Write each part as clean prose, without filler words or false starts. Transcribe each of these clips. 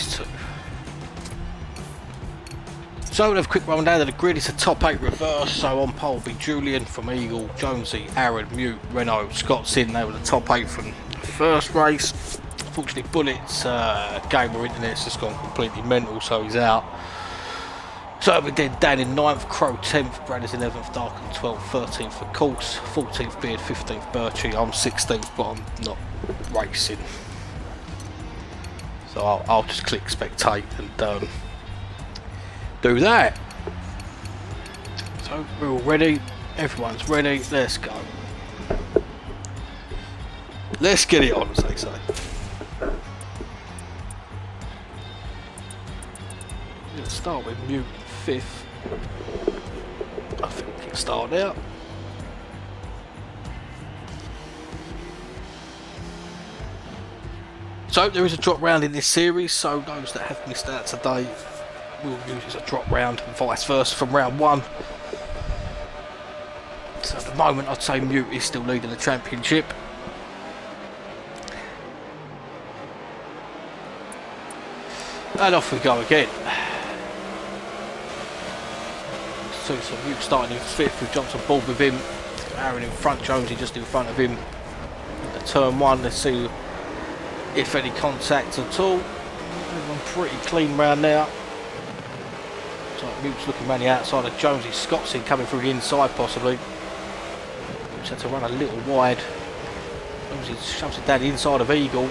race 2. So we'll have a quick run down of the grid. It's a top 8 reverse, so on pole will be Julian from Eagle, Jonesy, Aaron, Mute, Renault, Scott's in. They were the top 8 from the first race. Unfortunately, Bullet's gamer internet's just gone completely mental, so he's out. So we did Dan in 9th, Crow 10th, Brad is 11th, Darken 12th, 13th for Course, 14th Beard, 15th Birchie. I'm 16th, but I'm not racing. So I'll just click spectate and do that. So we're all ready, everyone's ready, let's go. Let's get it on, as they say. Let's start with Mute 5th. I think we can start out. So there is a drop round in this series, so those that have missed out today will use as a drop round and vice versa from round 1. So at the moment I'd say Mute is still leading the championship. And off we go again. So Mute starting in 5th, we've jumped on board with him. Aaron in front, Jonesy just in front of him. At turn 1, let's see if any contact at all. Everyone pretty clean round now. So Mute's looking around the outside of Jonesy. Scott's in coming through the inside possibly. Mute's had to run a little wide. Jonesy shoves it down the inside of Eagle.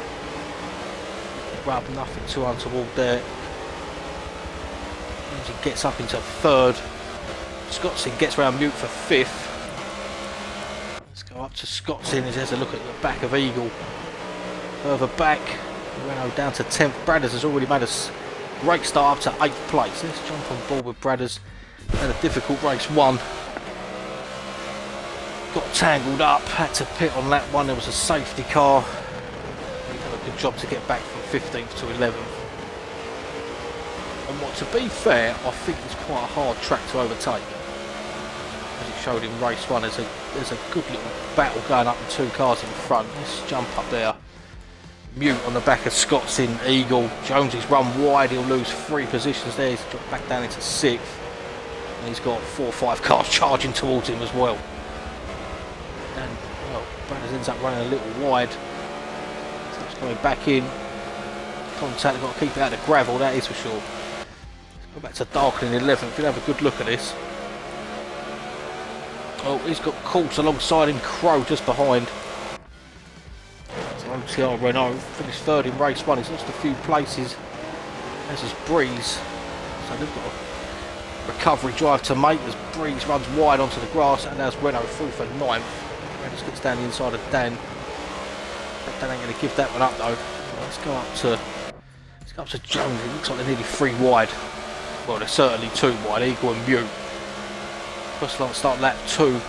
Rub, nothing too untoward there. Jonesy gets up into 3rd. Scottson gets round Mute for 5th. Let's go up to Scottson as he has a look at the back of Eagle. Further back, Renault down to 10th. Bradders has already made a great start up to 8th place. Let's jump on board with Bradders. Had a difficult race 1. Got tangled up, had to pit on that one. There was a safety car. He did a good job to get back from 15th to 11th. And what, to be fair, I think it's quite a hard track to overtake. As it showed in race 1, there's a good little battle going up with 2 cars in front. Let's jump up there. Mute on the back of Scott's in Eagle. Jonesy's run wide, he'll lose 3 positions there. He's dropped back down into 6th. And he's got 4 or 5 cars charging towards him as well. And, well, Brandon ends up running a little wide. So he's coming back in. Contact, got to keep it out of the gravel, that is for sure. Let's go back to Darken in 11th. We'll have a good look at this. Oh, he's got Course alongside him, Crow just behind. OTR Renault finished 3rd in race 1. He's lost a few places, as is Breeze. So they've got a recovery drive to make as Breeze runs wide onto the grass, and there's Renault through for 9th. Renault gets down the inside of Dan. Dan ain't going to give that one up though. Let's go up to Jones. It looks like they're nearly 3 wide. Well, they're certainly 2 wide. Eagle and Mute. First start lap 2.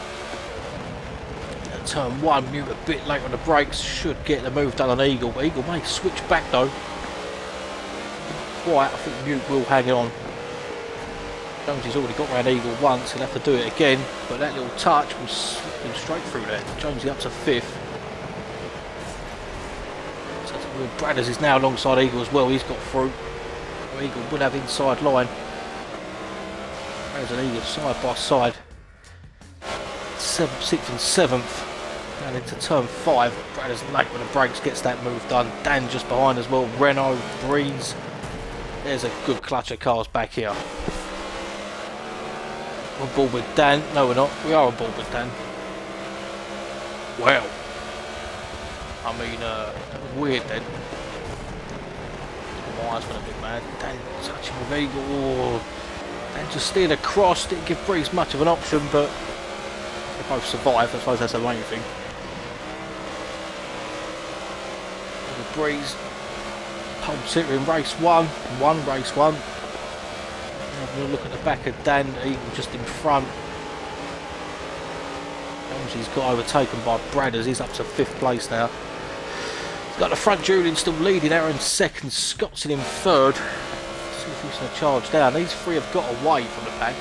Turn 1, Mute a bit late on the brakes, should get the move done on Eagle, but Eagle may switch back though. Quite, I think Mute will hang on. Jonesy's already got round Eagle once, he'll have to do it again, but that little touch will slip him straight through there. Jonesy up to 5th. So Bradders is now alongside Eagle as well, he's got through. Eagle would have inside line. Bradders and Eagle side by side. 6th and 7th. Down into turn 5, Bradders late when the brakes, gets that move done. Dan just behind as well, Renault, Breeze. There's a good clutch of cars back here. We're on board with Dan. No, we're not. We are on board with Dan. Well, I mean, that was weird then. My eyes went a bit mad. Dan touching with Eagle. Oh, Dan just steered across. Didn't give Breeze much of an option, but they both survived. I suppose that's the main thing. Breeze pole sitter in race 1. Race 1. We'll look at the back of Dan. Eagle just in front. He's got overtaken by Bradders. He's up to 5th place now. He's got the front Julian still leading. Aaron 2nd. Scott's in 3rd. See if he's going to charge down. These 3 have got away from the pack.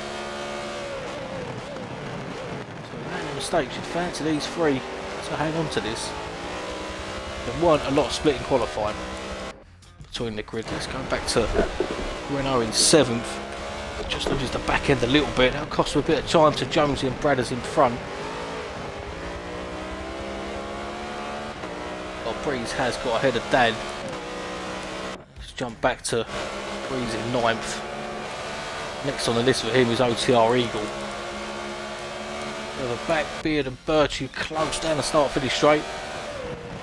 So no mistake. Should fancy these 3 to hang on to this. There weren't a lot split in qualifying. between the grid. Let's go back to Renault in 7th. Just loses the back end a little bit. That'll cost him a bit of time to Jonesy and Bradders in front. Well, Breeze has got ahead of Dan. Let's jump back to Breeze in 9th. Next on the list for him is OTR Eagle. Further back, Beard and Birchie close down the start finish straight.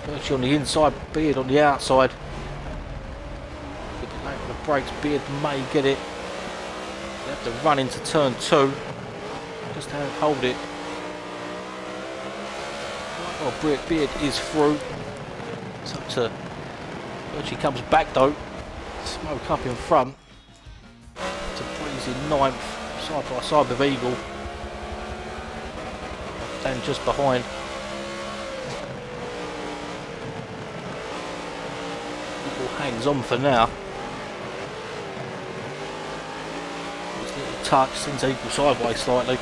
Birchie on the inside, Beard on the outside. A bit late on the brakes, Beard may get it. They have to run into turn 2. Just hold it. Oh, Beard is through. It's up to Birchie comes back though. Smoke up in front. To Breeze in 9th, side by side with Eagle. Dan just behind. Eagle hangs on for now. This little touch sends Eagle sideways slightly.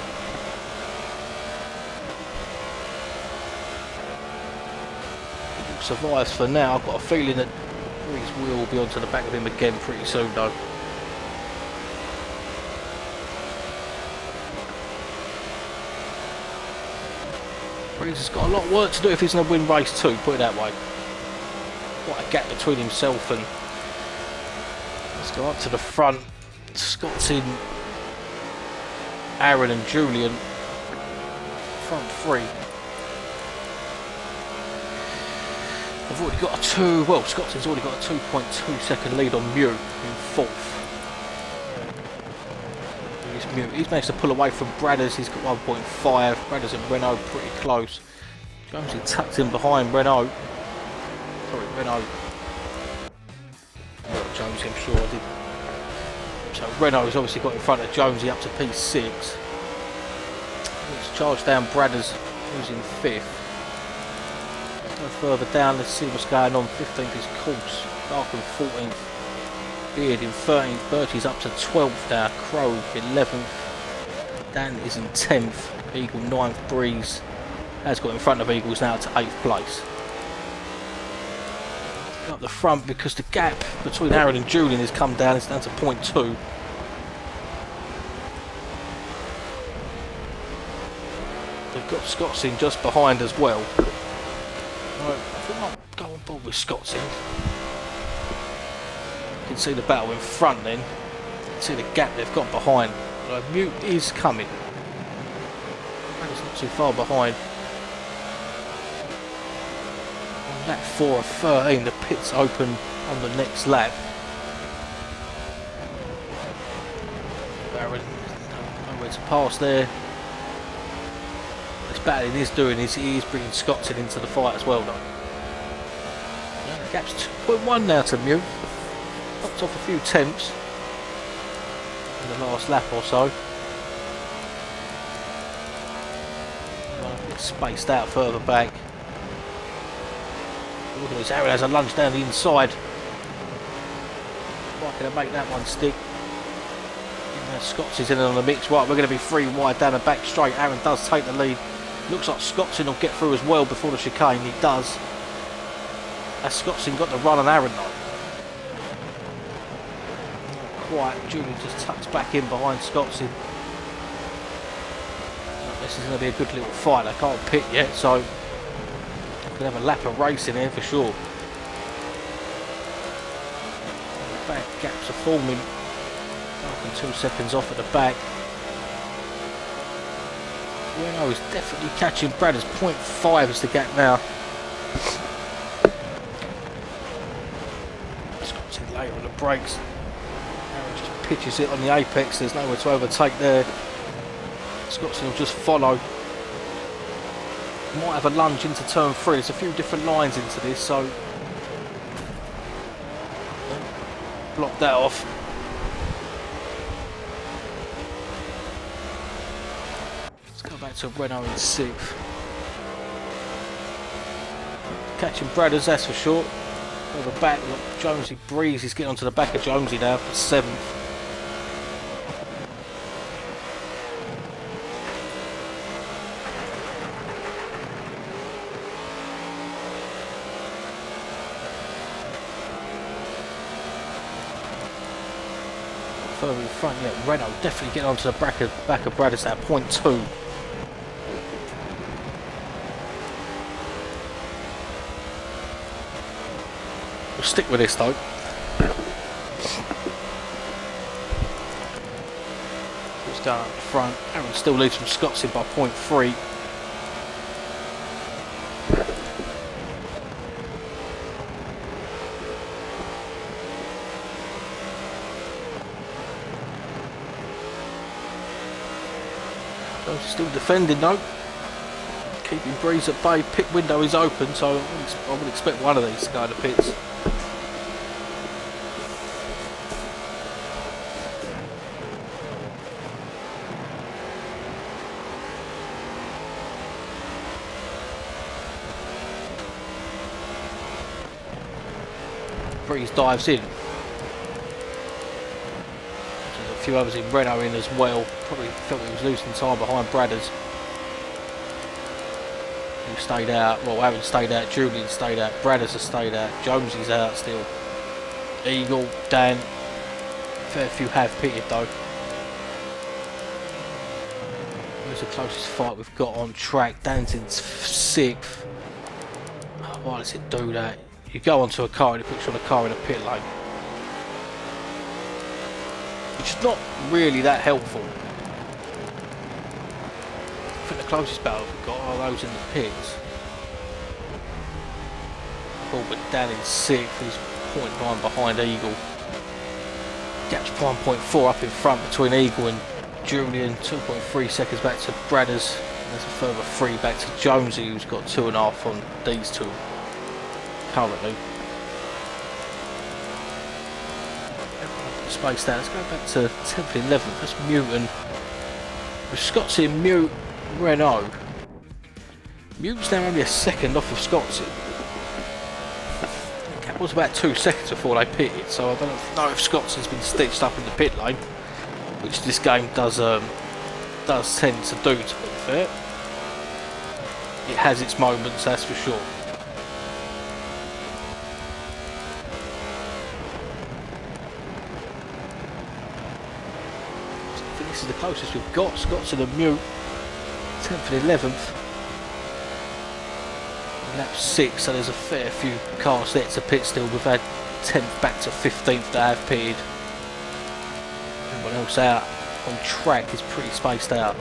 Eagle survives for now. I've got a feeling that Breeze will be onto the back of him again pretty soon though. Breeze has got a lot of work to do if he's going to win race 2, put it that way. Quite a gap between himself and... Let's go up to the front. Scott's in Aaron and Julian. Front 3. They've already got a 2... Well, Scott's already got a 2.2 second lead on Mew in 4th. He's managed to pull away from Bradders. He's got 1.5. Bradders and Renault pretty close. Jonesy tucked in behind Renault. Sorry, Renault. Not Jonesy, I'm sure I did. So Renault's obviously got in front of Jonesy up to P6. Let's charge down Bradders, who's in 5th. Go further down, let's see what's going on. 15th is Course. Darkham 14th. Beard in 13th, Birchie's up to 12th now, Crow 11th, Dan is in 10th, Eagle 9th, Breeze has got in front of Eagles now to 8th place. Up the front because the gap between Aaron and Julian has come down, it's down to 0.2. They've got Scott's just behind as well. Right, I think I'll go on board with Scott's. You can see the battle in front then. You can see the gap they've got behind. Mute is coming. It's not too far behind. On lap 4 of 13, the pit's open on the next lap. Barron, nowhere to pass there. This battling he's doing is he is bringing Scott's into the fight as well though. Yeah, the gap's 2.1 now to Mew. Knocked off a few tenths in the last lap or so. A bit spaced out further back. Look at this, Aaron has a lunge down the inside. Quite going to make that one stick. Scott's is in on the mix. Right, we're going to be 3 wide down the back straight. Aaron does take the lead. Looks like Scott's will get through as well before the chicane. He does. Has Scott's got the run on Aaron though. Quite, Julian just tucks back in behind Scott's. This is going to be a good little fight. They can't pit yet, so we can have a lap of racing here for sure. The back gaps are forming. Dark 2 seconds off at the back. Renault is definitely catching Bradders. 0.5 is the gap now. Scott's in later on the brakes. Pitches it on the apex, there's nowhere to overtake there. Scott's will just follow. Might have a lunge into turn 3, there's a few different lines into this, so block that off. Let's go back to Renault in 6th. Catching Bradders, that's for sure. Over back, look, Jonesy Breeze is getting onto the back of Jonesy now for 7th. further in front. Yeah, Renault definitely getting onto the back of Bradders at .2. We'll stick with this though. It's going up the front. Aaron still leads from Scott's in by .3. Still defending though, keeping Breeze at bay. Pit window is open, so I would expect one of these to go to pits. Breeze dives in. There's a few others in Renault in as well. Probably felt he was losing time behind Bradders. Who stayed out. Well, Aaron stayed out. Julian stayed out. Bradders has stayed out. Jonesy's out still. Eagle, Dan. Fair few have pitted though. Where's the closest fight we've got on track? Dan's in 6th. Why does it do that? You go onto a car and it puts you on a car in a pit lane, which is not really that helpful. I think the closest battle we've got are those in the pits. Oh, but Dan in 6th, he's 0.9 behind Eagle. Gap's 1.4 up in front between Eagle and Julian, 2.3 seconds back to Bradders. There's a further 3 back to Jonesy, who's got 2.5 on these two currently. Spaced out. Let's go back to 10th and 11th. That's Mutant. With Scott's in Mute, Renault. Mute's now only a second off of Scott's. That was about 2 seconds before they pitted, so I don't know if Scott's has been stitched up in the pit lane, which this game does tend to do, to be fair. It has its moments, that's for sure. This is the closest we've got. Scott's in a Mute, 10th and 11th. Lap 6, so there's a fair few cars there to pit still. We've had 10th back to 15th that have pitted. Everyone else out on track is pretty spaced out.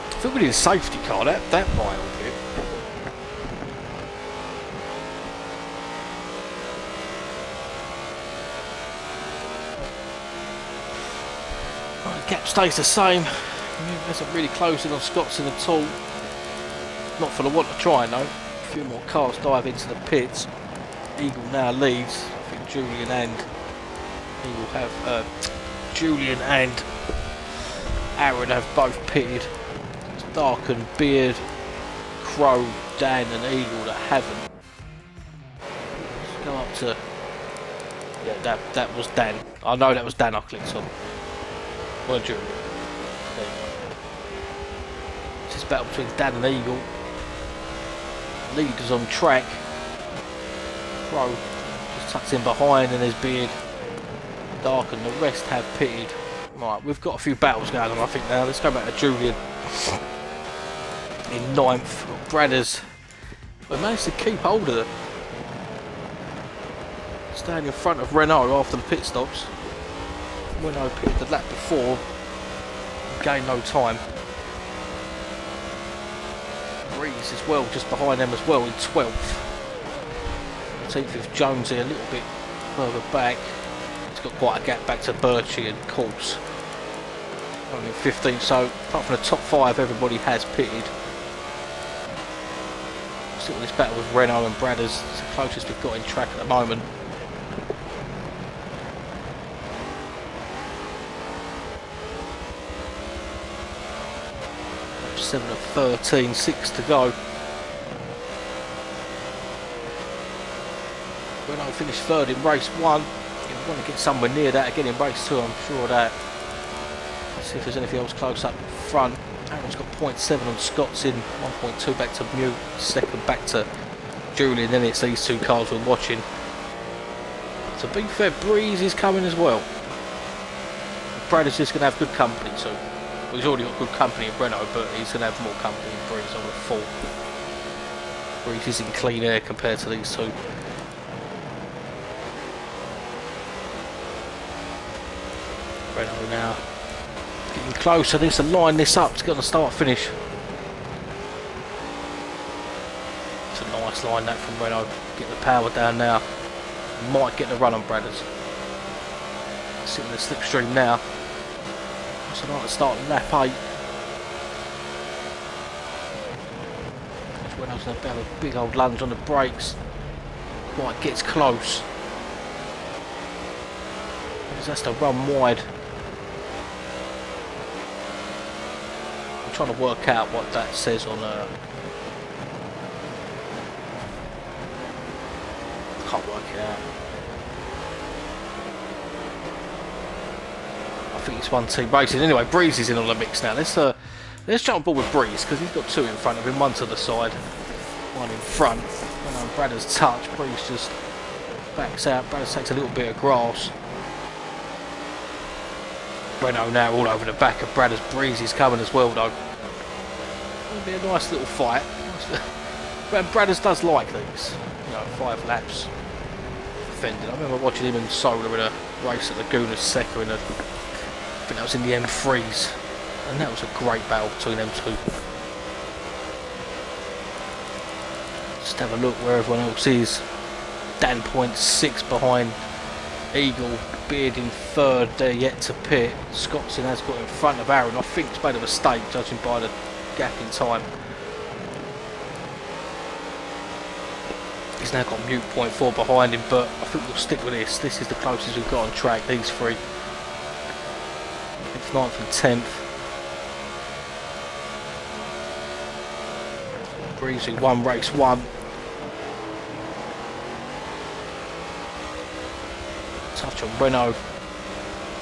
I think we need a safety car, that might help it. The gap stays the same. Hasn't really closed in on Scottson at all. Not for the want of trying though. A few more cars dive into the pits. Eagle now leads. I think Julian and Aaron have both pitted. It's Dark and Beard, Crow, Dan and Eagle that haven't. Let's go up to... Yeah, that was Dan. I know that was Dan I clicked on. Well, Julian. There you go. It's this battle between Dan and Eagle. Leaders on track. Crow just tucks in behind, and there's Beard, Dark, and the rest have pitted. Right, we've got a few battles going on I think now. Let's go back to Julian in 9th. Bradders, we managed to keep hold of it. Staying in front of Renault after the pit stops. Renault pitted the lap before, gained no time. Breeze as well, just behind them as well in 12th. 14th is Jonesy a little bit further back. He's got quite a gap back to Birchie and Course. Only 15th, so apart from the top 5, everybody has pitted. Still this battle with Renault and Bradders. It's the closest we've got in track at the moment. Lap 7 of 13, 6 to go. Renault finished 3rd in race 1. You want to get somewhere near that again in race 2, I'm sure of that. Let's see if there's anything else close up front. Aaron's got 0.7 on Scott's in, 1.2 back to Mute, 2nd back to Julian. Then it's these two cars we're watching. To be fair, Breeze is coming as well. Brady's just going to have good company too. Well, he's already got good company in Renault, but he's going to have more company in Breeze, I would have thought. Breeze is in clean air compared to these two. Renault now getting closer. Needs to line this up to get on the start finish. It's a nice line that from Renault. Get the power down now. Might get the run on Bradders. Sitting in the slipstream now. So like to start lap 8. Renault's going to have a big old lunge on the brakes. Quite gets close. He has to run wide. I'm trying to work out what that says on can't work it out. I think it's one team racing. Anyway, Breeze is in on the mix now. Let's jump on board with Breeze because he's got 2 in front of him, 1 to the side, 1 in front. When Bradders touch, Breeze just backs out. Bradders takes a little bit of grass. Renault now all over the back of Bradders. Breeze is coming as well though. It'll be a nice little fight. Bradders does like these. You know, 5 laps defended. I remember watching him and Solar in a race at Laguna Seca in a, I think that was in the M3s, and that was a great battle between them two. Just have a look where everyone else is. Dan Point 6 behind Eagle, Beard in 3rd, they're yet to pit. Scottson has got in front of Aaron. I think it's made a mistake judging by the gap in time. He's now got Mute 0.4 behind him, but I think we'll stick with this. This is the closest we've got on track, these 3. 9th and 10th. Breezy 1 race 1. Touch on Renault.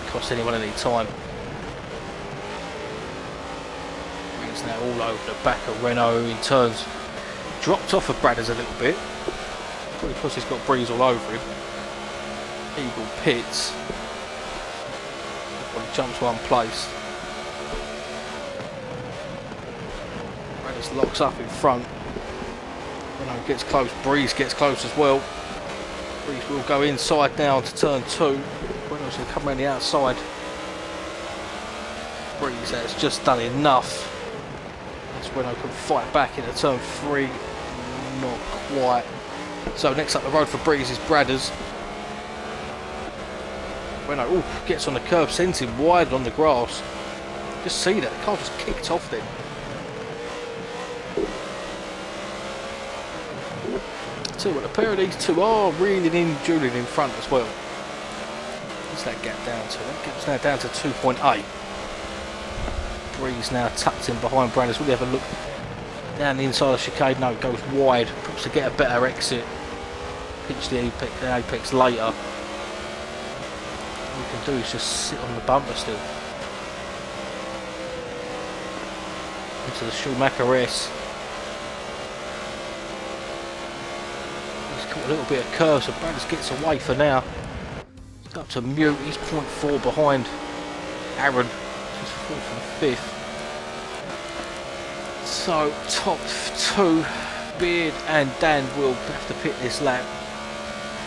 Cost anyone any time. He's now all over the back of Renault in turns. Dropped off of Bradders a little bit. Probably because he's got Breeze all over him. Eagle pits. Everybody jumps one place. Bradders locks up in front. Renault gets close. Breeze gets close as well. Breeze will go inside now to turn 2. Renault's going to come around the outside. Breeze has just done enough. As Renault can fight back into turn 3. Not quite. So next up the road for Breeze is Bradders. Renault gets on the curb, sends him wide on the grass. Just see that, the car just kicked off then. So what, a pair of these two are reeling in Julian in front as well. What's that gap down to? That gap's now down to 2.8. Breeze now tucked in behind Bradders. Will he have a look down the inside of the chicane? No, it goes wide. Perhaps to get a better exit. Pinch the apex later. All you can do is just sit on the bumper still. Into the Schumacher S. He's got a little bit of curve, so Bradders gets away for now. He's up to Mute, he's 0.4 behind Aaron, who's 4th and 5th. So top 2, Beard and Dan will have to pit this lap,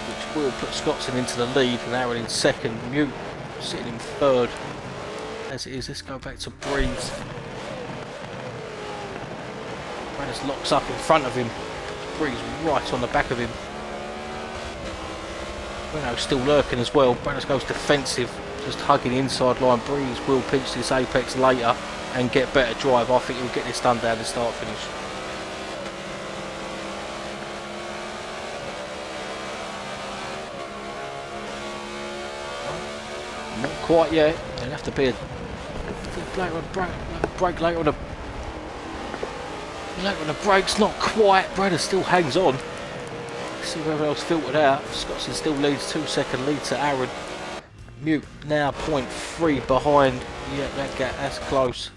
which will put Scottson into the lead and Aaron in 2nd. Mute sitting in 3rd. As it is, let's go back to Breeze. Bradders locks up in front of him. Breeze right on the back of him. Renault still lurking as well. Bradders goes defensive, just hugging the inside line. Breeze will pinch this apex later and get better drive. I think he'll get this done down the start finish. Not quite yet. There'll have to be a brake later on the brakes. Not quite. Bradders still hangs on. See whoever else filtered out. Scottson still leads 2-second lead to Aaron. Mute now 0.3 behind. Yeah, that's close.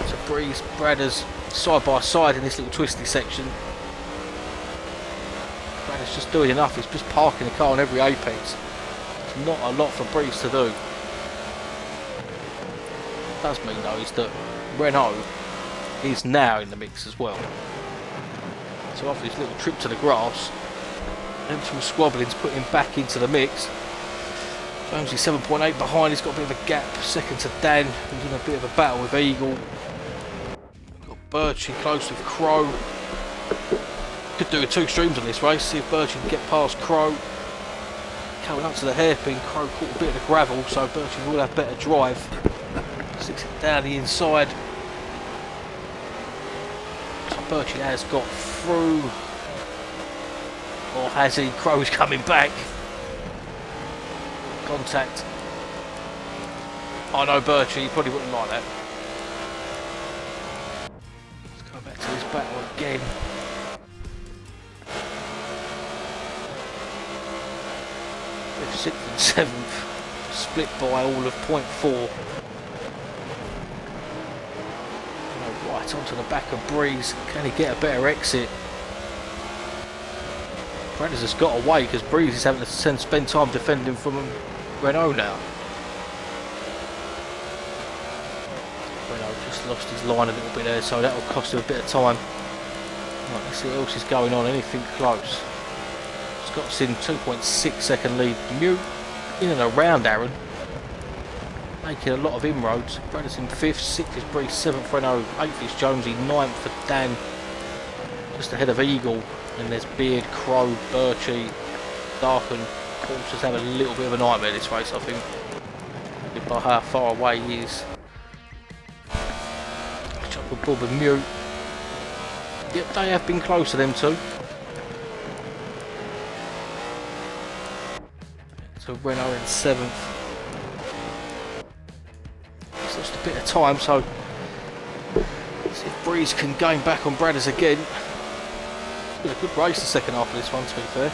So Breeze, Bradders side by side in this little twisty section. Bradders just doing enough. He's just parking the car on every apex. not a lot for Breeze to do. Does mean though is that Renault is now in the mix as well. So after this little trip to the grass, them two squabblings put him back into the mix. Jonesy 7.8 behind, he's got a bit of a gap, second to Dan, who's in a bit of a battle with Eagle. Got Birchie close with Crow. Could do with 2 streams on this race, see if Birchie can get past Crow. Coming up to the hairpin, Crow caught a bit of the gravel, so Birchie will have better drive. Sticks it down the inside. So Birchie has got through. Or has he? Crow's coming back. Contact. I know Birchie, he probably wouldn't like that. Let's go back to this battle again. 5th, 6th and 7th. Split by all of 0.4. Right onto the back of Breeze. Can he get a better exit? Brothers has got away because Breeze is having to spend time defending from Renault now. Renault just lost his line a little bit there, so that will cost him a bit of time. Right, let's see what else is going on. Anything close? Scott's in 2.6 second lead. Mew in and around Aaron, making a lot of inroads. Brothers in 5th, 6th is Breeze, 7th Renault, 8th is Jonesy, 9th for Dan, just ahead of Eagle. And there's Beard, Crow, Birchie, Darken. Course having a little bit of a nightmare this race, I think, by how far away he is. Jump with Bob and Mew. Yep, they have been close to them two. So Renault in 7th. He's lost a bit of time, so let's see if Breeze can gain back on Bradders again. It's been a good race the second half of this one, to be fair.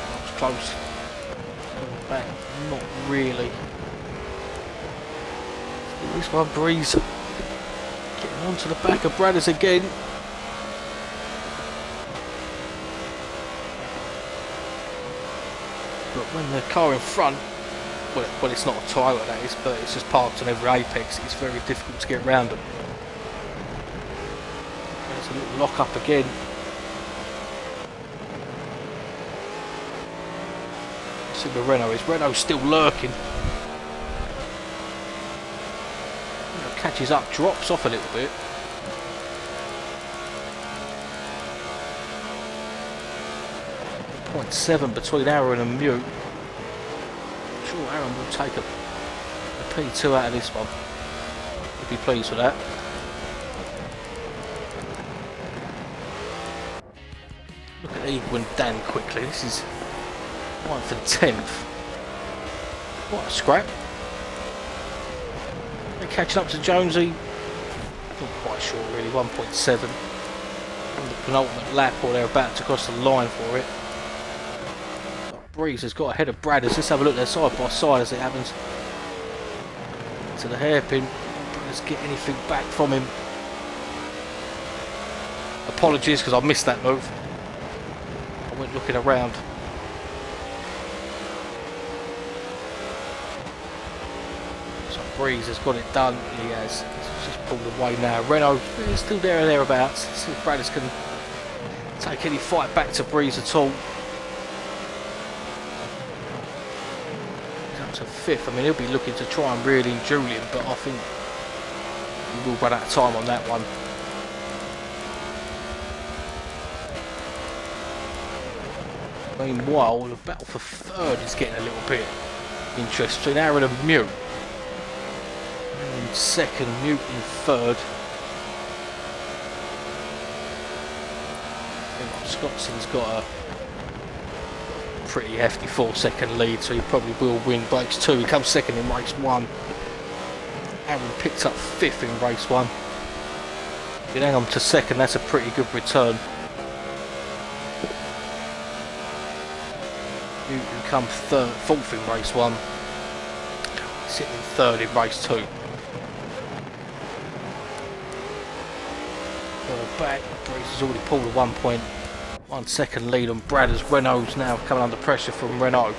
That was close. Back, not really. This one, Breeze getting onto the back of Bradders again. But when the car in front, well, it's not a Toyota that is, but it's just parked on every apex, it's very difficult to get around them. There's a little lock up again. Let's see where Renault is. Renault's still lurking. Catches up, drops off a little bit. .7 between Aaron and Mew. I'm sure Aaron will take a P2 out of this one. He'll be pleased with that. Look at Eagle and Dan quickly. This is 9th and 10th. What a scrap. They're catching up to Jonesy. Not quite sure really. 1.7. On the penultimate lap, or they're about to cross the line for it. Breeze has got ahead of Bradders. Let's have a look there side by side as it happens. To the hairpin. Bradders get anything back from him. Apologies because I missed that move. I went looking around. So Breeze has got it done. He has. He's just pulled away now. Renault is still there or thereabouts. Let's see if Bradders can take any fight back to Breeze at all. To 5th. I mean, he'll be looking to try and reel in Julian, but I think he will run out of time on that one. Meanwhile, the battle for 3rd is getting a little bit interesting. Aaron and Mew in 2nd, Mew in 3rd. Scotson's got a pretty hefty 4-second lead, so he probably will win race 2. He comes 2nd in race 1. Aaron picked up 5th in race 1. If you hang on to 2nd, that's a pretty good return. You can come 4th in race 1. Sitting in 3rd in race 2. Back, Breeze has already pulled a 1.1 1 second lead on Brad as Renault's now coming under pressure from Renault.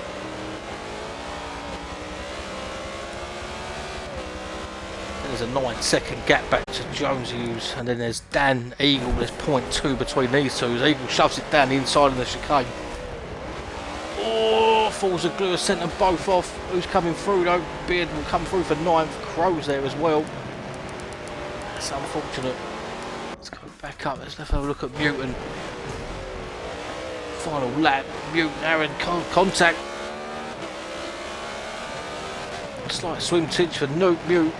There's a 9-second gap back to Jonesy, and then there's Dan Eagle. There's 0.2 between these two. Eagle shoves it down the inside of the chicane. Oh, falls a glue, sent them both off. Who's coming through though? Beard will come through for 9th. Crow's there as well. That's unfortunate. Let's go back up. Let's have a look at Mutant. Final lap. Mutant, Aaron, contact. Slight swim tinge for Mute.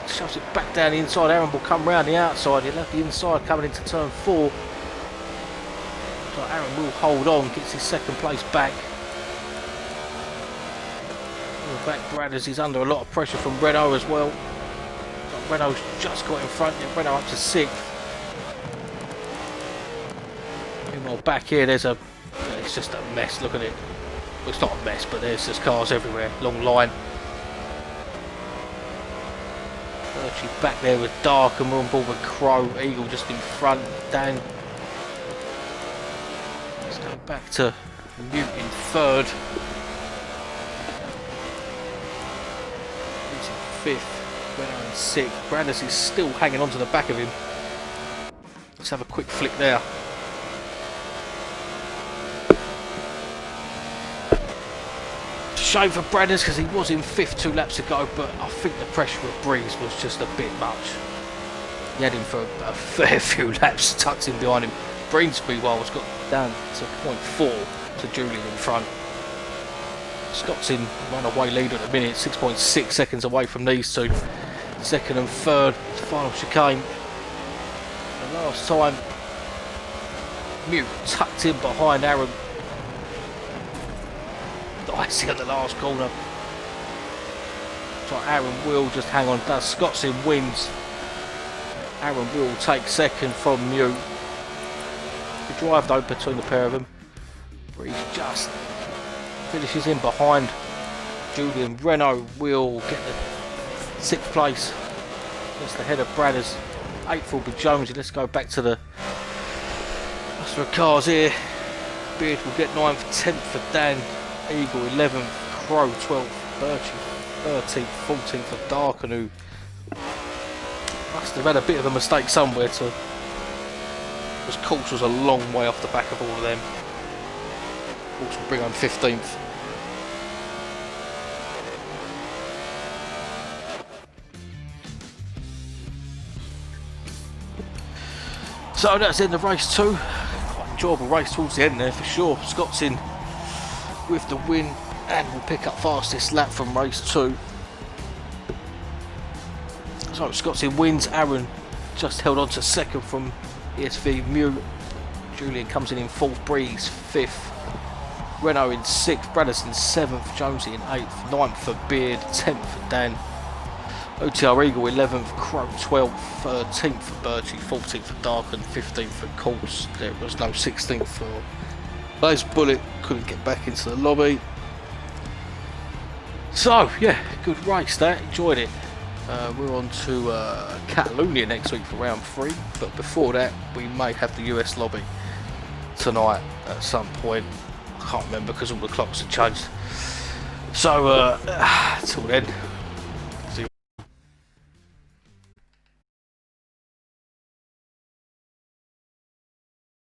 Shoves it back down the inside. Aaron will come round the outside. He'll have the inside coming into turn 4. So Aaron will hold on, gets his second place back. Back Brad as he's under a lot of pressure from Renault as well. So Renault's just got in front. Renault up to 6th. Meanwhile back here there's a... It's just a mess, look at it. Well, it's not a mess, but there's just cars everywhere. Long line. Actually back there with Dark, and we're on board with Crow. Eagle just in front. Dan. Let's go back to Mute in 3rd. He's in 5th. Renault in 6th. Brandis is still hanging on to the back of him. Let's have a quick flick there. Shame for Brandis because he was in 5th 2 laps ago, but I think the pressure of Breeze was just a bit much. He had him for a fair few laps, tucked in behind him. Breensby has got down to 0.4 to Julian in front. Scott's in runaway lead at the minute, 6.6 seconds away from these two. 2nd and 3rd, final chicane. The last time, Mute tucked in behind Aaron. Dicey at the last corner. So Aaron will just hang on. Does Scott's in wins. Aaron will take 2nd from Mute. The drive though between the pair of them. Breeze just finishes in behind Julian. Renault will get the 6th place. Just ahead of Bradders. 8th will be Jonesy. Let's go back to the rest of the cars here. Beard will get 9th, 10th for Dan. Eagle 11th, Crow 12th, Birchie 13th, 14th for Darken, who must have had a bit of a mistake somewhere to... Because Course was a long way off the back of all of them. Course will bring home 15th. So that's the end of race 2. Quite enjoyable race towards the end there for sure. Scott's in with the win and will pick up fastest lap from race 2. So Scott's in wins. Aaron just held on to 2nd from ESV Mute. Julian comes in 4th. Breeze 5th. Renault in 6th. Bradders in 7th. Jonesy in 8th. 9th for Beard. 10th for Dan. OTR Eagle 11th. Crow 12th. 13th for Birchie. 14th for Dark, and 15th for Course. There was no 16th for Blaze Bullet. Couldn't get back into the lobby. So yeah, good race that. Enjoyed it. We're on to Catalonia next week for round 3, but before that we may have the US lobby tonight at some point. I can't remember because all the clocks have changed. So till then,